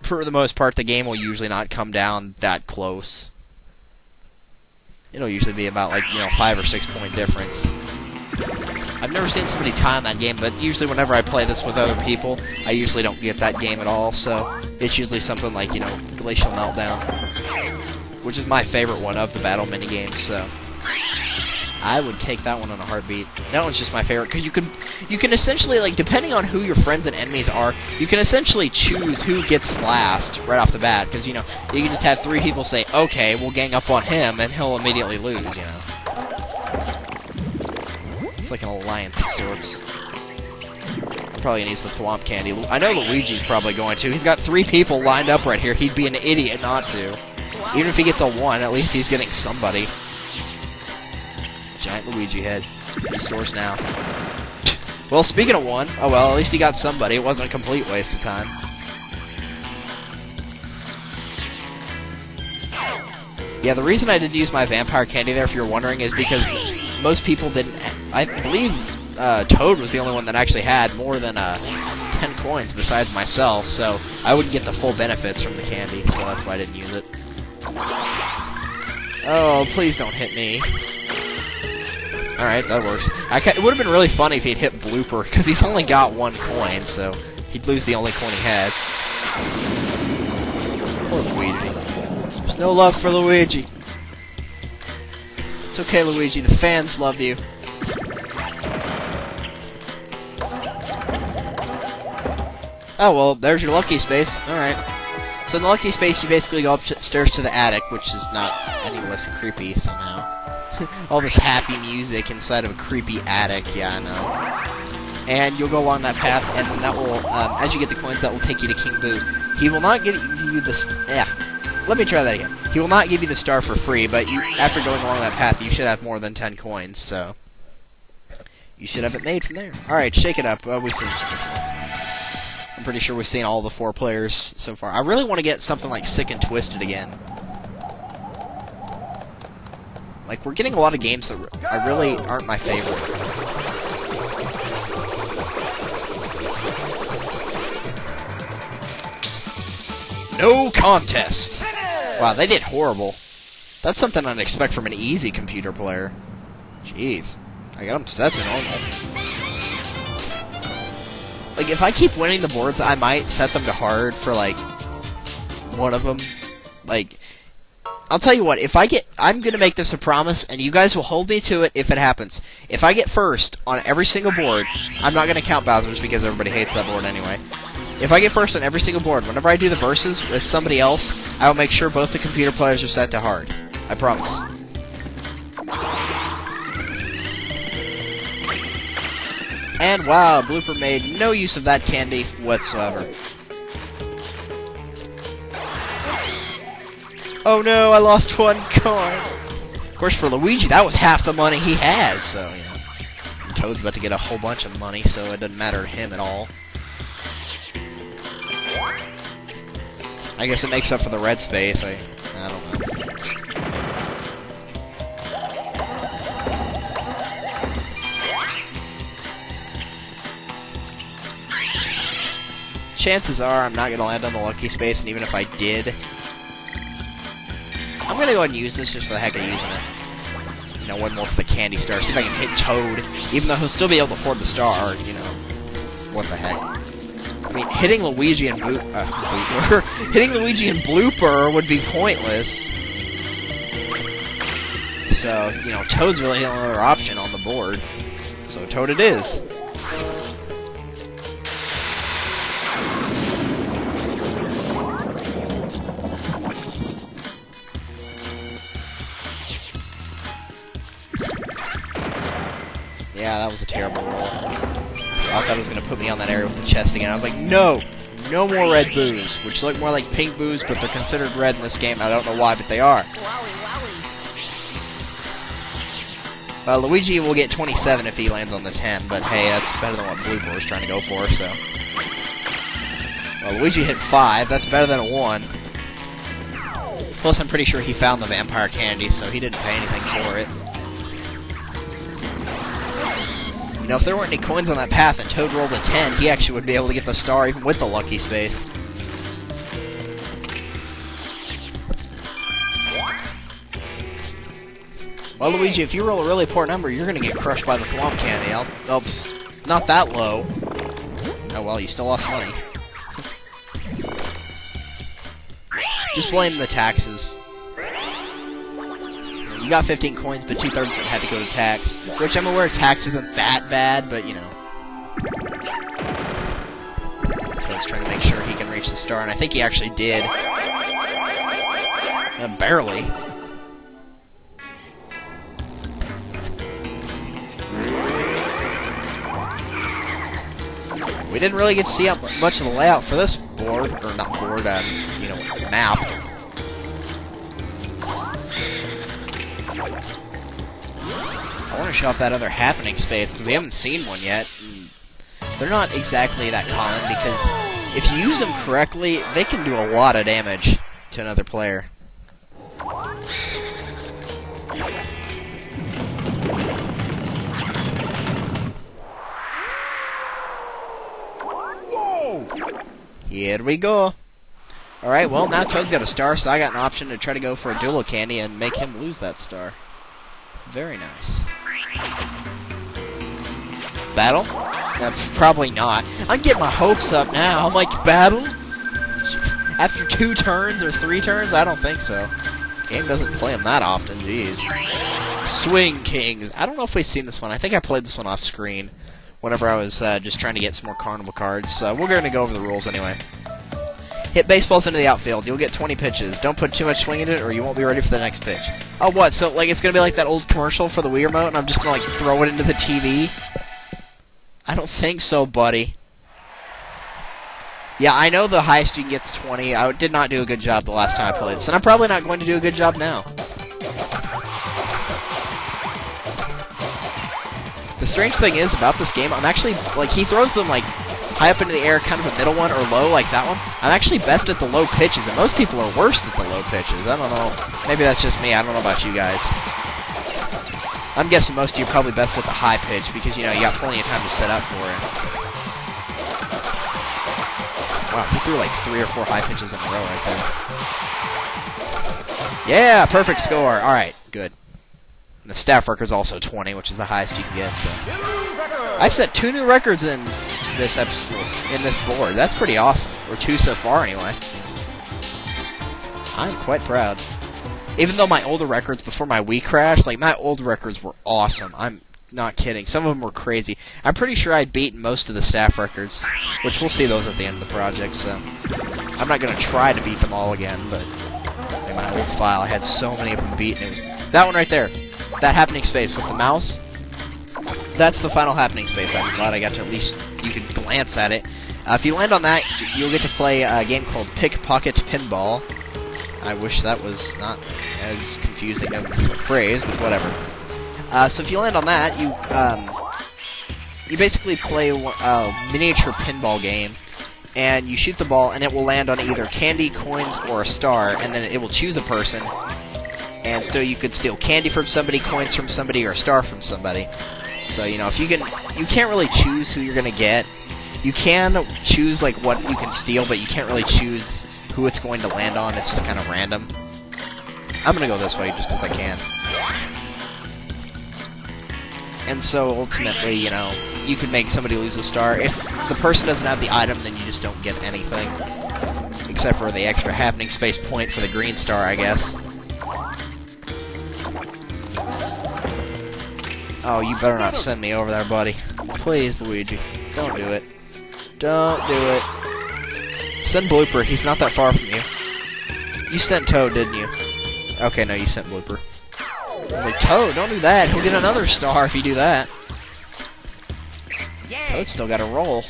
for the most part, the game will usually not come down that close. It'll usually be about, like, 5 or 6 point difference. I've never seen somebody tie on that game, but usually whenever I play this with other people, I usually don't get that game at all, so it's usually something like, Glacial Meltdown, which is my favorite one of the battle minigames, so I would take that one on a heartbeat. That one's just my favorite, because you can essentially, like, depending on who your friends and enemies are, you can essentially choose who gets last right off the bat, because, you can just have 3 people say, okay, we'll gang up on him, and he'll immediately lose, It's like an alliance of sorts. I'm probably gonna use the Thwomp Candy. I know Luigi's probably going to. He's got 3 people lined up right here. He'd be an idiot not to. Even if he gets a 1, at least he's getting somebody. Giant Luigi head. He stores now. Well, speaking of 1, oh well, at least he got somebody. It wasn't a complete waste of time. Yeah, the reason I didn't use my Vampire Candy there, if you're wondering, is because most people didn't. I believe Toad was the only one that actually had more than 10 coins besides myself, so I wouldn't get the full benefits from the candy, so that's why I didn't use it. Oh, please don't hit me. Alright, that works. It would have been really funny if he'd hit Blooper, because he's only got 1 coin, so he'd lose the only coin he had. Poor Luigi. There's no love for Luigi. It's okay, Luigi. The fans love you. Oh, well, there's your lucky space. Alright. So in the lucky space, you basically go upstairs to the attic, which is not any less creepy somehow. All this happy music inside of a creepy attic. Yeah, I know. And you'll go along that path, and then that will, as you get the coins, that will take you to King Boo. He will not give you the... Let me try that again. He will not give you the star for free, but after going along that path, you should have more than 10 coins, so... You should have it made from there. Alright, shake it up. We've seen I'm pretty sure we've seen all the 4 players so far. I really want to get something like Sick and Twisted again. Like, we're getting a lot of games that really aren't my favorite. No contest! Wow, they did horrible. That's something I'd expect from an easy computer player. Jeez. I got them set to normal. Like, if I keep winning the boards, I might set them to hard for, like, one of them. Like, I'll tell you what, I'm gonna make this a promise, and you guys will hold me to it if it happens. If I get first on every single board, I'm not gonna count Bowser's because everybody hates that board anyway. If I get first on every single board, whenever I do the verses with somebody else, I will make sure both the computer players are set to hard. I promise. And wow, Blooper made no use of that candy whatsoever. Oh no, I lost 1 coin. Of course, for Luigi, that was half the money he had, so, Toad's about to get a whole bunch of money, so it doesn't matter to him at all. I guess it makes up for the red space. I don't know. Chances are I'm not going to land on the lucky space, and even if I did, I'm going to go ahead and use this just for the heck of using it. One more for the candy star. See if I can hit Toad, even though he'll still be able to afford the star, What the heck. I mean, hitting Luigi and hitting Luigi and Blooper would be pointless. So, Toad's really the only other option on the board. So Toad it is. Yeah, that was a terrible roll. I thought it was going to put me on that area with the chest again. I was like, no! No more red boos, which look more like pink boos, but they're considered red in this game. I don't know why, but they are. Luigi will get 27 if he lands on the 10, but hey, that's better than what Blooper was trying to go for, so... Well, Luigi hit 5. That's better than a 1. Plus, I'm pretty sure he found the Vampire Candy, so he didn't pay anything for it. If there weren't any coins on that path and Toad rolled a 10, he actually would be able to get the star even with the lucky space. Well, Luigi, if you roll a really poor number, you're gonna get crushed by the thwomp candy. Not that low. Oh well, you still lost money. Just blame the taxes. You got 15 coins, but 2/3 of it had to go to tax. Which I'm aware tax isn't that bad, but you know. Toad's trying to make sure he can reach the star, and I think he actually did. Barely. We didn't really get to see much of the layout for this board, or not board, you know, map. I want to show off that other happening space, because we haven't seen one yet. They're not exactly that common, because if you use them correctly, they can do a lot of damage to another player. Here we go. Alright, well, now Toad's got a star, so I got an option to try to go for a dual candy and make him lose that star. Very nice. Battle? Probably not. I'm getting my hopes up now. I'm like, battle? After 2 turns or 3 turns? I don't think so. Game doesn't play them that often, jeez. Swing Kings. I don't know if we've seen this one. I think I played this one off screen whenever I was just trying to get some more carnival cards. So we're going to go over the rules anyway. Hit baseballs into the outfield. You'll get 20 pitches. Don't put too much swing in it or you won't be ready for the next pitch. Oh, what? So, like, it's going to be like that old commercial for the Wii Remote and I'm just going to, like, throw it into the TV? I don't think so, buddy. Yeah, I know the highest you can get is 20. I did not do a good job the last time I played this, and I'm probably not going to do a good job now. The strange thing is about this game, I'm actually, like, he throws them, like, high up into the air, kind of a middle one, or low, like that one. I'm actually best at the low pitches, and most people are worse at the low pitches. I don't know. Maybe that's just me. I don't know about you guys. I'm guessing most of you are probably best at the high pitch, because, you know, you got plenty of time to set up for it. Wow, he threw like 3 or 4 high pitches in a row right there. Yeah, perfect score. Alright, good. And the staff record's also 20, which is the highest you can get, so. I set 2 new records in this episode, in this board. That's pretty awesome. Or 2 so far, anyway. I'm quite proud. Even though my older records before my Wii crashed, like, my old records were awesome. I'm not kidding. Some of them were crazy. I'm pretty sure I'd beaten most of the staff records, which we'll see those at the end of the project, so I'm not going to try to beat them all again, but in my old file, I had so many of them beaten. It was that one right there, that happening space with the mouse. That's the final happening space. I'm glad I got to at least, you could glance at it. If you land on that, you'll get to play a game called Pickpocket Pinball. I wish that was not as confusing of a phrase, but whatever. So if you land on that, you basically play a miniature pinball game, and you shoot the ball, and it will land on either candy, coins, or a star, and then it will choose a person. And so you could steal candy from somebody, coins from somebody, or a star from somebody. So, you know, if you can't really choose who you're gonna get. You can choose, like, what you can steal, but you can't really choose who it's going to land on. It's just kind of random. I'm gonna go this way just because I can. And so, ultimately, you know, you can make somebody lose a star. If the person doesn't have the item, then you just don't get anything. Except for the extra happening space point for the green star, I guess. Oh, you better not send me over there, buddy. Please, Luigi. Don't do it. Don't do it. Send Blooper. He's not that far from you. You sent Toad, didn't you? Okay, no, you sent Blooper. I was like, Toad, don't do that. He'll get another star if you do that. Toad's still got to roll.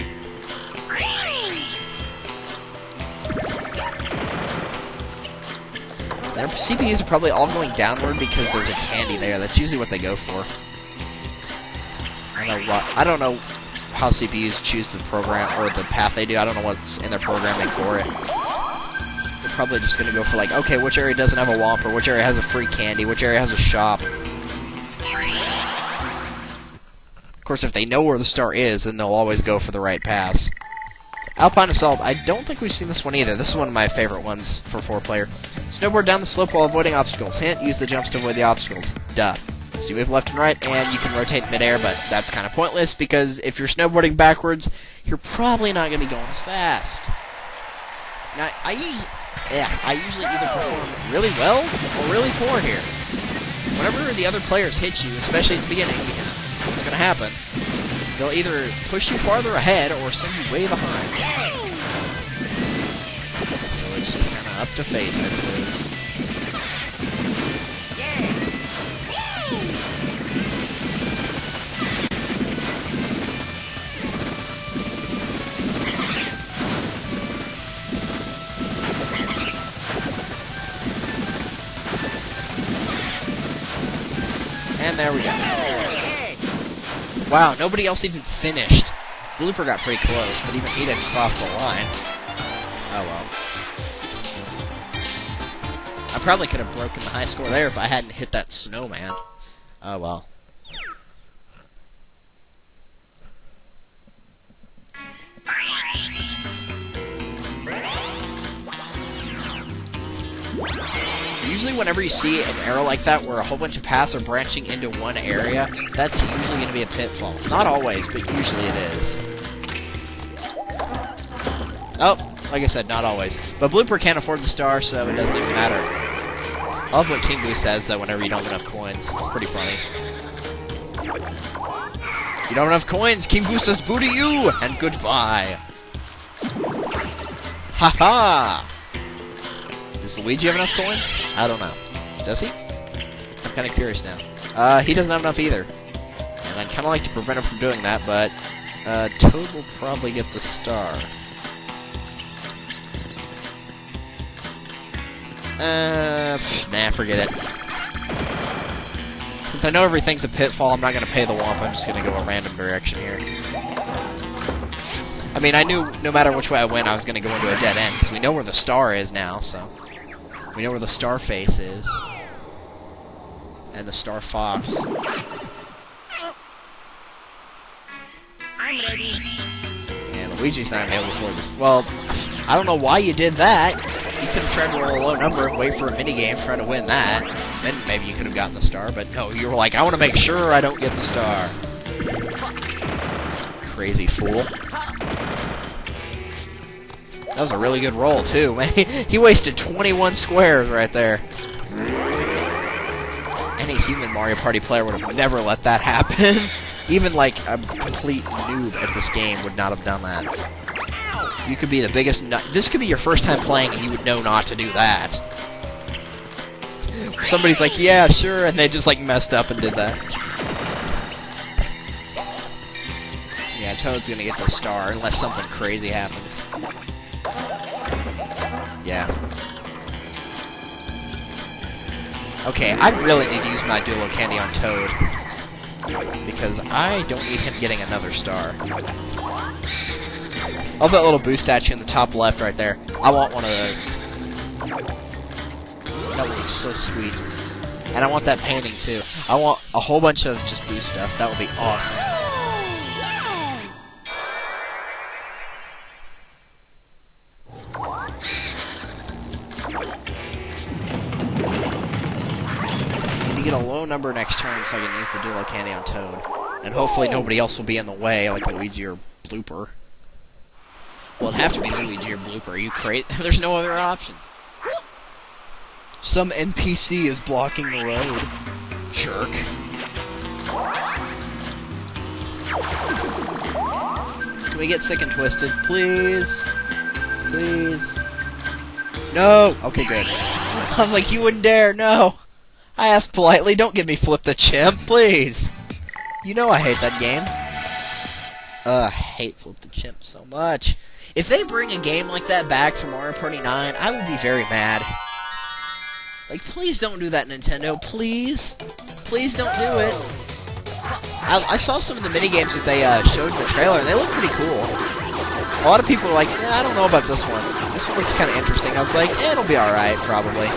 Their CPUs are probably all going downward because there's a candy there. That's usually what they go for. I don't know how CPUs choose the program or the path they do. I don't know what's in their programming for it. They're probably just going to go for, like, okay, which area doesn't have a Whomper, which area has a free candy, which area has a shop. Of course, if they know where the star is, then they'll always go for the right pass. Alpine Assault, I don't think we've seen this one either. This is one of my favorite ones for 4-player. Snowboard down the slope while avoiding obstacles. Hint, use the jumps to avoid the obstacles. Duh. So you move left and right, and you can rotate midair, but that's kind of pointless, because if you're snowboarding backwards, you're probably not going to be going as fast. Now, I usually either perform really well or really poor here. Whenever the other players hit you, especially at the beginning, because what's going to happen, they'll either push you farther ahead or send you way behind. So it's just kind of up to fate, I suppose. And there we go. Wow, nobody else even finished. Blooper got pretty close, but even he didn't cross the line. Oh well. I probably could have broken the high score there if I hadn't hit that snowman. Oh well. Usually whenever you see an arrow like that where a whole bunch of paths are branching into one area, that's usually going to be a pitfall. Not always, but usually it is. Oh, like I said, not always. But Blooper can't afford the star, so it doesn't even matter. I love what King Boo says, though, whenever you don't have enough coins. It's pretty funny. You don't have enough coins, King Boo says boo to you, and goodbye. Ha-ha! Does Luigi have enough coins? I don't know. Does he? I'm kind of curious now. He doesn't have enough either. And I'd kind of like to prevent him from doing that, but Toad will probably get the star. Nah, forget it. Since I know everything's a pitfall, I'm not going to pay the womp. I'm just going to go a random direction here. I mean, I knew no matter which way I went, I was going to go into a dead end, because we know where the star is now, so... We know where the star face is. And the star fox. I'm ready. And Luigi's not able to afford this. Well, I don't know why you did that. You could have tried to roll a low number and wait for a minigame, try to win that. Then maybe you could have gotten the star, but no, you were like, I want to make sure I don't get the star. Crazy fool. That was a really good roll, too, man. He wasted 21 squares right there. Any human Mario Party player would have never let that happen. Even, like, a complete noob at this game would not have done that. You could be the biggest this could be your first time playing and you would know not to do that. Somebody's like, yeah, sure, and they just, like, messed up and did that. Yeah, Toad's gonna get the star unless something crazy happens. Yeah. Okay, I really need to use my Duelo Candy on Toad. Because I don't need him getting another star. Love that little boost statue in the top left right there. I want one of those. That looks so sweet. And I want that painting too. I want a whole bunch of just boost stuff. That would be awesome. Get a low number next turn so I can use the Duelo Candy on Toad. And hopefully nobody else will be in the way, like Luigi or Blooper. Well, it'd have to be Luigi or Blooper. Are you crazy? There's no other options. Some NPC is blocking the road. Jerk. Can we get Sick and Twisted, please? Please? No! Okay, good. I was like, you wouldn't dare, no! I asked politely, don't give me Flip the Chimp, please. You know I hate that game. I hate Flip the Chimp so much. If they bring a game like that back for Mario Party 9, I would be very mad. Like, please don't do that, Nintendo. Please? Please don't do it. I saw some of the minigames that they showed in the trailer, and they look pretty cool. A lot of people are like, I don't know about this one. This one looks kind of interesting. I was like, it'll be alright, probably.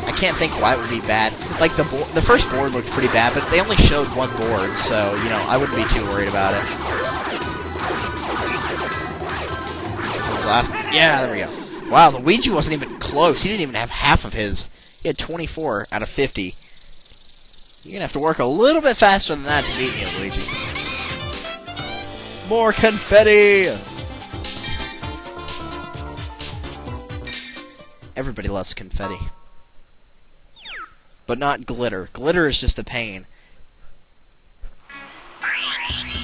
I can't think why it would be bad. Like, the first board looked pretty bad, but they only showed one board, so, you know, I wouldn't be too worried about it. Yeah, there we go. Wow, Luigi wasn't even close. He didn't even have half of his. He had 24 out of 50. You're gonna have to work a little bit faster than that to beat me, Luigi. More confetti! Everybody loves confetti. But not glitter. Glitter is just a pain.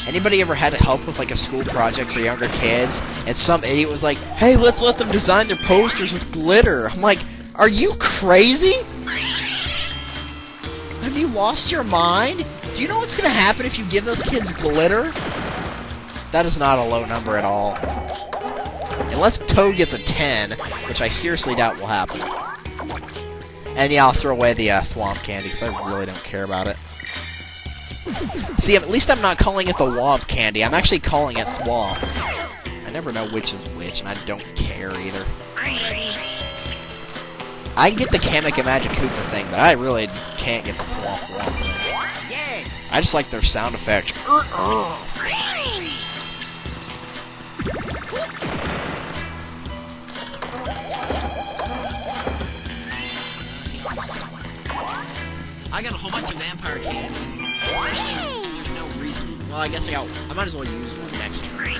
Anybody ever had to help with like a school project for younger kids, and some idiot was like, "Hey, let's let them design their posters with glitter." I'm like, are you crazy? Have you lost your mind? Do you know what's going to happen if you give those kids glitter? That is not a low number at all. Unless Toad gets a 10, which I seriously doubt will happen. And yeah, I'll throw away the Thwomp candy, because I really don't care about it. See, at least I'm not calling it the Womp candy. I'm actually calling it Thwomp. I never know which is which, and I don't care either. I can get the Kamek and Magic Koopa thing, but I really can't get the Thwomp Womp thing. I just like their sound effect. I got a whole bunch of vampire candies. Essentially, there's no reason. Well, I guess I might as well use one next turn.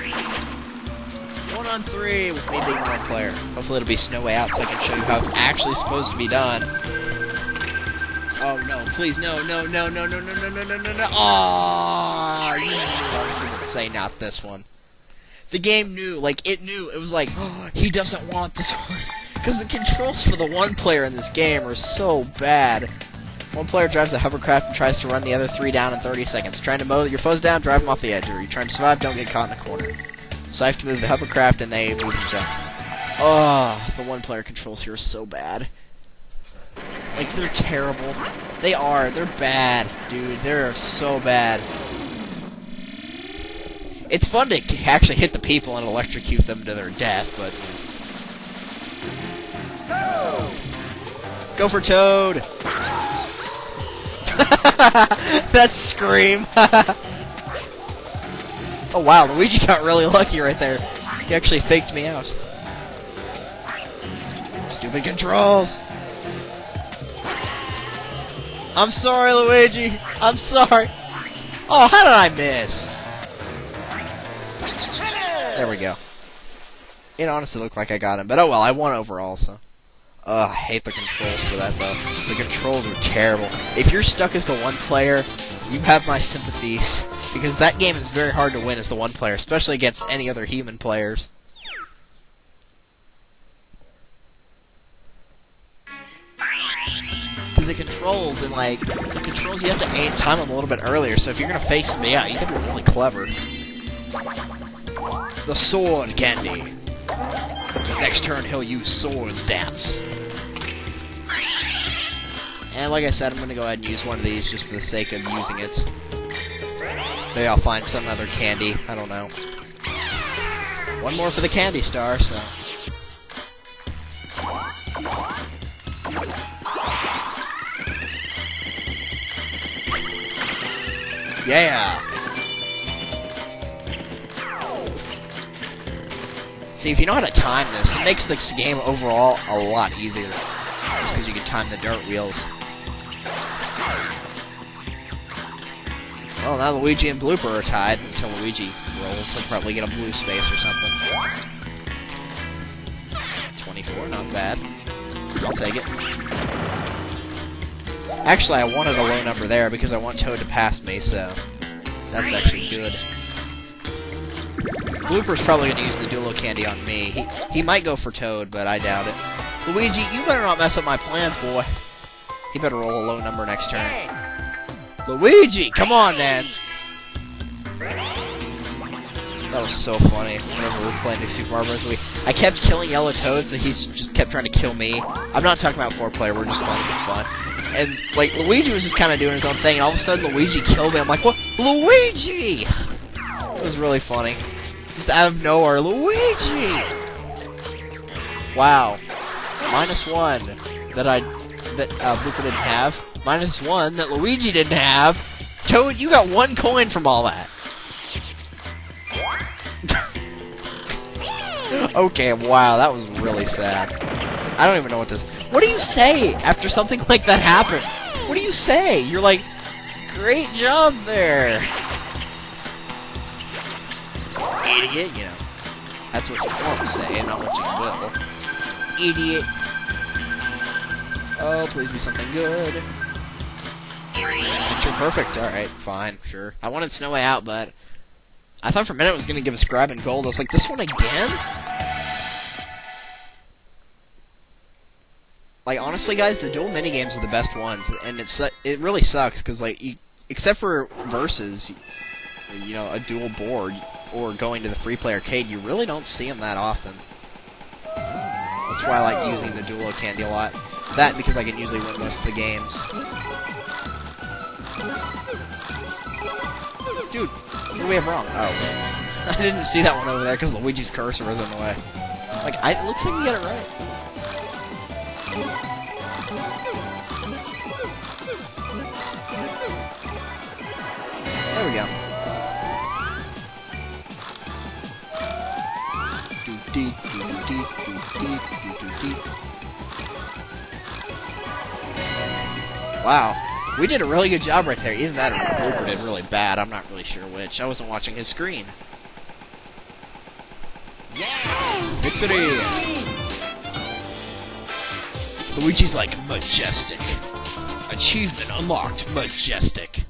1 on 3 with me being the one player. Hopefully it'll be Snow Way Out so I can show you how it's actually supposed to be done. Oh no, please, no. Aww, you knew I was gonna say not this one. The game knew, like, it knew. It was like, oh, he doesn't want this one. Because the controls for the one player in this game are so bad. One player drives a hovercraft and tries to run the other 3 down in 30 seconds. Trying to mow your foes down, drive them off the edge. Or you trying to survive, don't get caught in a corner. So I have to move the hovercraft and they move and jump. Oh, the one player controls here are so bad. Like, they're terrible. They are. They're bad, dude. They're so bad. It's fun to actually hit the people and electrocute them to their death, but... Go for Toad! That scream! Oh wow, Luigi got really lucky right there. He actually faked me out. Stupid controls! I'm sorry, Luigi! I'm sorry! Oh, how did I miss? There we go. It honestly looked like I got him, but oh well, I won overall, so... I hate the controls for that, though. The controls are terrible. If you're stuck as the one player, you have my sympathies. Because that game is very hard to win as the one player, especially against any other human players. Because the controls, and like, the controls you have to aim time them a little bit earlier, so if you're going to fake somebody out, you have to be really clever. The sword candy. Next turn, he'll use swords dance. And like I said, I'm going to go ahead and use one of these just for the sake of using it. Maybe I'll find some other candy. I don't know. One more for the candy star, so... Yeah! See, if you know how to time this, it makes this game overall a lot easier. Just because you can time the dirt wheels. Well, now Luigi and Blooper are tied until Luigi rolls. He'll probably get a blue space or something. 24, not bad. I'll take it. Actually, I wanted a low number there because I want Toad to pass me, so that's actually good. Blooper's probably going to use the Duelo candy on me. He might go for Toad, but I doubt it. Luigi, you better not mess up my plans, boy. He better roll a low number next turn. Luigi, come on, man. That was so funny. Whenever we were playing New Super Mario Bros. I kept killing Yellow Toad, so he's just kept trying to kill me. I'm not talking about 4-player, we're just playing for fun. And, like, Luigi was just kind of doing his own thing, and all of a sudden Luigi killed me. I'm like, what? Luigi! It was really funny. Just out of nowhere, Luigi! Wow. -1 that Blooper didn't have. -1 that Luigi didn't have. Toad, you got 1 coin from all that. Okay, wow, that was really sad. I don't even know what this... What do you say after something like that happens? What do you say? You're like, great job there. Idiot, you know. That's what you want to say, not what you will. Idiot. Oh, please be something good. Picture perfect. Alright, fine, sure. I wanted Snow Way Out, but I thought for a minute it was going to give us grab and gold. I was like, this one again? Like, honestly, guys, the dual minigames are the best ones, and it really sucks, because, like, except for Versus, you know, a dual board, or going to the free play arcade, you really don't see them that often. That's why I like using the Duelo candy a lot. That, because I can usually win most of the games. Dude, what do we have wrong? Oh. I didn't see that one over there, because Luigi's cursor was in the way. Like, it looks like we got it right. There we go. Wow. We did a really good job right there. Either that or Blooper did really bad. I'm not really sure which. I wasn't watching his screen. Yeah! Victory! Luigi's like, majestic. Achievement unlocked, majestic.